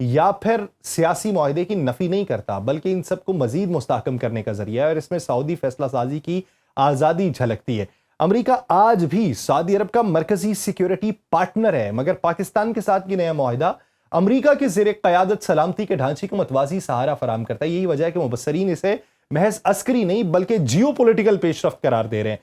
یا پھر سیاسی معاہدے کی نفی نہیں کرتا، بلکہ ان سب کو مزید مستحکم کرنے کا ذریعہ ہے، اور اس میں سعودی فیصلہ سازی کی آزادی جھلکتی ہے۔ امریکہ آج بھی سعودی عرب کا مرکزی سیکیورٹی پارٹنر ہے، مگر پاکستان کے ساتھ یہ نیا معاہدہ امریکہ کے زیر قیادت سلامتی کے ڈھانچے کو متوازی سہارا فراہم کرتا ہے۔ یہی وجہ ہے کہ مبصرین اسے محض عسکری نہیں بلکہ جیو پولیٹیکل پیش رفت قرار دے رہے ہیں،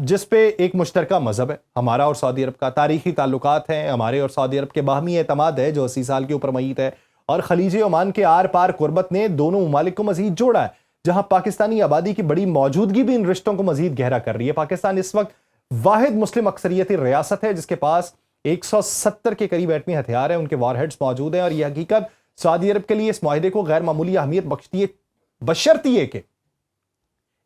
جس پہ ایک مشترکہ مذہب ہے ہمارا اور سعودی عرب کا، تاریخی تعلقات ہیں ہمارے اور سعودی عرب کے، باہمی اعتماد ہے جو 80 سال کے اوپر میت ہے، اور خلیج عمان کے آر پار قربت نے دونوں ممالک کو مزید جوڑا ہے، جہاں پاکستانی آبادی کی بڑی موجودگی بھی ان رشتوں کو مزید گہرا کر رہی ہے۔ پاکستان اس وقت واحد مسلم اکثریتی ریاست ہے جس کے پاس 170 کے قریب ایٹمی ہتھیار ہیں، ان کے وار ہیڈز موجود ہیں، اور یہ حقیقت سعودی عرب کے لیے اس معاہدے کو غیر معمولی اہمیت بخشتی ہے، بشرط یہ کہ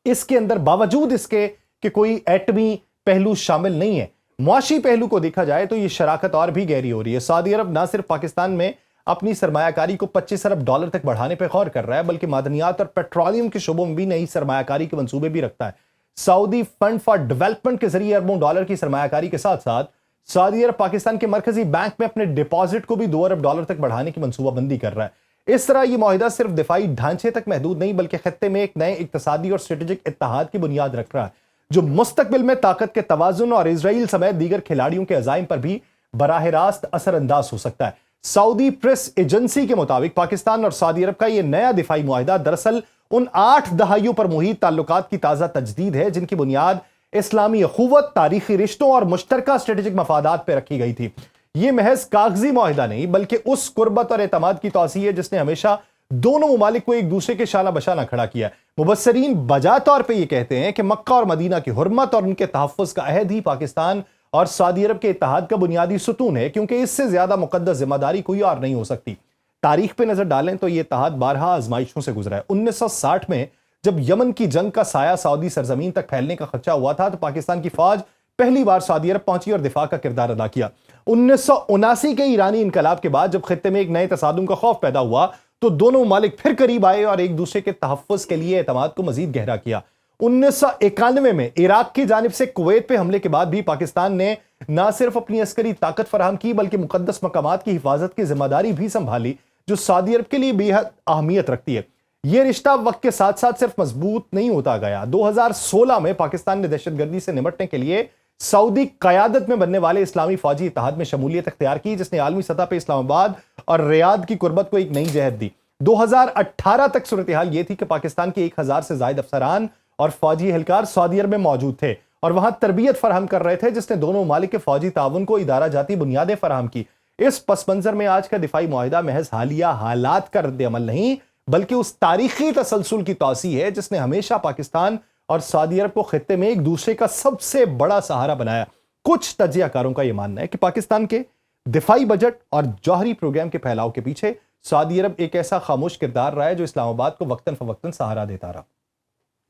اس کے اندر باوجود اس کے کہ کوئی ایٹمی پہلو شامل نہیں ہے، معاشی پہلو کو دیکھا جائے تو یہ شراکت اور بھی گہری ہو رہی ہے۔ سعودی عرب نہ صرف پاکستان میں اپنی سرمایہ کاری کو 25 ارب ڈالر تک بڑھانے پہ غور کر رہا ہے، بلکہ معدنیات اور پیٹرولیم کے شعبوں میں بھی نئی سرمایہ کاری کے منصوبے بھی رکھتا ہے۔ سعودی فنڈ فار ڈیولپمنٹ کے ذریعے اربوں ڈالر کی سرمایہ کاری کے ساتھ ساتھ سعودی عرب پاکستان کے مرکزی بینک میں اپنے ڈپازٹ کو بھی 2 ارب ڈالر تک بڑھانے کی منصوبہ بندی کر رہا ہے۔ اس طرح یہ معاہدہ صرف دفاعی ڈھانچے تک محدود نہیں بلکہ خطے میں ایک نئے اقتصادی اور اسٹریٹجک اتحاد کی بنیاد رکھ رہا ہے، جو مستقبل میں طاقت کے توازن اور اسرائیل سمیت دیگر کھلاڑیوں کے عزائم پر بھی براہ راست اثر انداز ہو سکتا ہے۔ سعودی پریس ایجنسی کے مطابق پاکستان اور سعودی عرب کا یہ نیا دفاعی معاہدہ دراصل ان 8 دہائیوں پر محیط تعلقات کی تازہ تجدید ہے جن کی بنیاد اسلامی اخوت، تاریخی رشتوں اور مشترکہ اسٹریٹجک مفادات پہ رکھی گئی تھی۔ یہ محض کاغذی معاہدہ نہیں بلکہ اس قربت اور اعتماد کی توسیع ہے جس نے ہمیشہ دونوں ممالک کو ایک دوسرے کے شانہ بشانہ کھڑا کیا ہے۔ مبصرین بجا طور پہ یہ کہتے ہیں کہ مکہ اور مدینہ کی حرمت اور ان کے تحفظ کا عہد ہی پاکستان اور سعودی عرب کے اتحاد کا بنیادی ستون ہے، کیونکہ اس سے زیادہ مقدس ذمہ داری کوئی اور نہیں ہو سکتی۔ تاریخ پہ نظر ڈالیں تو یہ اتحاد بارہا آزمائشوں سے گزرا ہے۔ 1960 میں جب یمن کی جنگ کا سایہ سعودی سرزمین تک پھیلنے کا خدشہ ہوا تھا تو پاکستان کی فوج پہلی بار سعودی عرب پہنچی اور دفاع کا کردار ادا کیا۔ 1979 کے ایرانی انقلاب کے بعد جب خطے میں ایک نئے تصادم کا خوف پیدا ہوا تو دونوں ممالک پھر قریب آئے اور ایک دوسرے کے تحفظ کے لیے اعتماد کو مزید گہرا کیا۔ 1991 میں عراق کی جانب سے کویت پہ حملے کے بعد بھی پاکستان نے نہ صرف اپنی عسکری طاقت فراہم کی بلکہ مقدس مقامات کی حفاظت کی ذمہ داری بھی سنبھالی، جو سعودی عرب کے لیے بے حد اہمیت رکھتی ہے۔ یہ رشتہ وقت کے ساتھ ساتھ صرف مضبوط نہیں ہوتا گیا۔ 2016 میں پاکستان نے دہشت گردی سے نمٹنے کے لیے سعودی قیادت میں بننے والے اسلامی فوجی اتحاد میں شمولیت اختیار کی، جس نے عالمی سطح پہ اسلام آباد اور ریاض کی قربت کو ایک نئی جہت دی۔ 2018 تک صورتحال یہ تھی کہ پاکستان کے 1000 سے زائد افسران اور فوجی اہلکار سعودی عرب میں موجود تھے اور وہاں تربیت فراہم کر رہے تھے، جس نے دونوں ممالک کے فوجی تعاون کو ادارہ جاتی بنیادیں فراہم کی۔ اس پس منظر میں آج کا دفاعی معاہدہ محض حالیہ حالات کا رد عمل نہیں بلکہ اس تاریخی تسلسل کی توسیع ہے جس نے ہمیشہ پاکستان اور سعودی عرب کو خطے میں ایک دوسرے کا سب سے بڑا سہارا بنایا۔ کچھ تجزیہ کاروں کا یہ ماننا ہے کہ پاکستان کے دفاعی بجٹ اور جوہری پروگرام کے پھیلاؤ کے پیچھے سعودی عرب ایک ایسا خاموش کردار رہا ہے جو اسلام آباد کو وقتاً فوقتاً سہارا دیتا رہا۔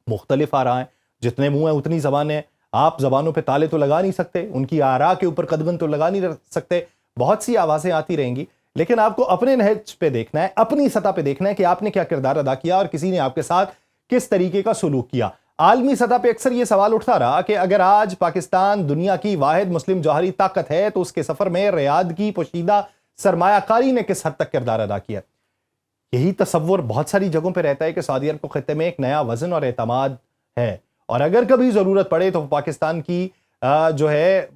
مختلف آراء ہیں، جتنے منہ ہیں اتنی زبانیں ہیں، آپ زبانوں پہ تالے تو لگا نہیں سکتے، ان کی آراء کے اوپر قدغن تو لگا نہیں سکتے، بہت سی آوازیں آتی رہیں گی، لیکن آپ کو اپنے نہج پہ دیکھنا ہے، اپنی سطح پہ دیکھنا ہے کہ آپ نے کیا کردار ادا کیا اور کسی نے آپ کے ساتھ کس طریقے کا سلوک کیا۔ عالمی سطح پہ اکثر یہ سوال اٹھتا رہا کہ اگر آج پاکستان دنیا کی واحد مسلم جوہری طاقت ہے تو اس کے سفر میں ریاض کی پوشیدہ سرمایہ کاری نے کس حد تک کردار ادا کیا۔ یہی تصور بہت ساری جگہوں پہ رہتا ہے کہ سعودی عرب کو خطے میں ایک نیا وزن اور اعتماد ہے، اور اگر کبھی ضرورت پڑے تو پاکستان کی جو ہے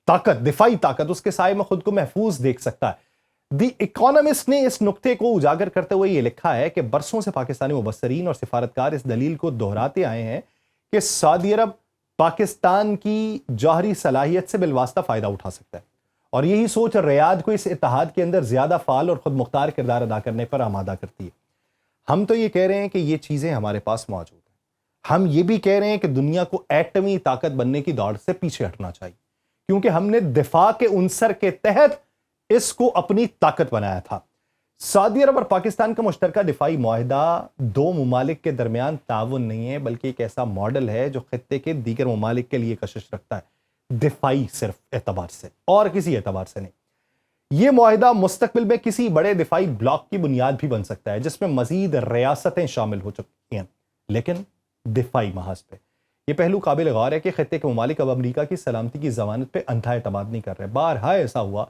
طاقت، دفاعی طاقت، اس کے سائے میں خود کو محفوظ دیکھ سکتا ہے۔ دی اکانومسٹ نے اس نقطے کو اجاگر کرتے ہوئے یہ لکھا ہے کہ برسوں سے پاکستانی مبصرین اور سفارتکار اس دلیل کو دہراتے آئے ہیں کہ سعودی عرب پاکستان کی جوہری صلاحیت سے بالواسطہ فائدہ اٹھا سکتا ہے، اور یہی سوچ ریاض کو اس اتحاد کے اندر زیادہ فعال اور خود مختار کردار ادا کرنے پر آمادہ کرتی ہے۔ ہم تو یہ کہہ رہے ہیں کہ یہ چیزیں ہمارے پاس موجود ہیں، ہم یہ بھی کہہ رہے ہیں کہ دنیا کو ایٹمی طاقت بننے کی دوڑ سے پیچھے ہٹنا چاہیے، کیونکہ ہم نے دفاع کے عنصر کے تحت اس کو اپنی طاقت بنایا تھا۔ سعودی عرب اور پاکستان کا مشترکہ دفاعی معاہدہ دو ممالک کے درمیان تعاون نہیں ہے بلکہ ایک ایسا ماڈل ہے جو خطے کے دیگر ممالک کے لیے کشش رکھتا ہے، دفاعی صرف اعتبار سے اور کسی اعتبار سے نہیں۔ یہ معاہدہ مستقبل میں کسی بڑے دفاعی بلاک کی بنیاد بھی بن سکتا ہے جس میں مزید ریاستیں شامل ہو چکی ہیں، لیکن دفاعی محاذ پہ۔ یہ پہلو قابل غور ہے کہ خطے کے ممالک اب امریکہ کی سلامتی کی ضمانت پہ اندھا اعتماد نہیں کر رہے۔ بارہا ایسا ہوا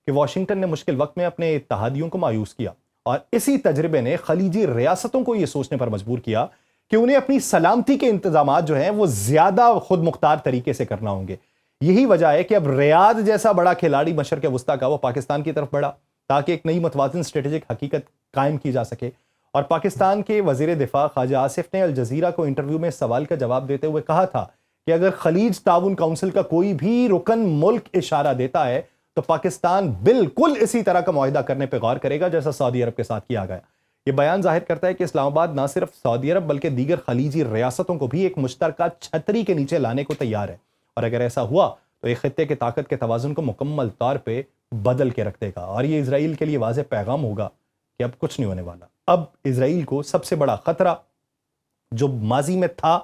کہ واشنگٹن نے مشکل وقت میں اپنے اتحادیوں کو مایوس کیا، اور اسی تجربے نے خلیجی ریاستوں کو یہ سوچنے پر مجبور کیا کہ انہیں اپنی سلامتی کے انتظامات جو ہیں وہ زیادہ خود مختار طریقے سے کرنا ہوں گے۔ یہی وجہ ہے کہ اب ریاض جیسا بڑا کھلاڑی مشرق وسطیٰ کا وہ پاکستان کی طرف بڑھا تاکہ ایک نئی متوازن اسٹریٹجک حقیقت قائم کی جا سکے۔ اور پاکستان کے وزیر دفاع خواجہ آصف نے الجزیرہ کو انٹرویو میں سوال کا جواب دیتے ہوئے کہا تھا کہ اگر خلیج تعاون کونسل کا کوئی بھی رکن ملک اشارہ دیتا ہے تو پاکستان بالکل اسی طرح کا معاہدہ کرنے پہ غور کرے گا جیسا سعودی عرب کے ساتھ کیا گیا۔ یہ بیان ظاہر کرتا ہے کہ اسلام آباد نہ صرف سعودی عرب بلکہ دیگر خلیجی ریاستوں کو بھی ایک مشترکہ چھتری کے نیچے لانے کو تیار ہے، اور اگر ایسا ہوا تو ایک خطے کے طاقت کے توازن کو مکمل طور پہ بدل کے رکھ دے گا، اور یہ اسرائیل کے لیے واضح پیغام ہوگا کہ اب کچھ نہیں ہونے والا۔ اب اسرائیل کو سب سے بڑا خطرہ جو ماضی میں تھا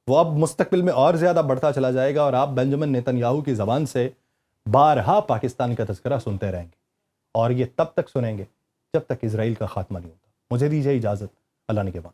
وہ اب مستقبل میں اور زیادہ بڑھتا چلا جائے گا، اور آپ بنجمن نیتن یاہو کی زبان سے بارہا پاکستان کا تذکرہ سنتے رہیں گے، اور یہ تب تک سنیں گے جب تک اسرائیل کا خاتمہ نہیں ہوتا۔ مجھے دیجیے اجازت، اللہ نگہبان۔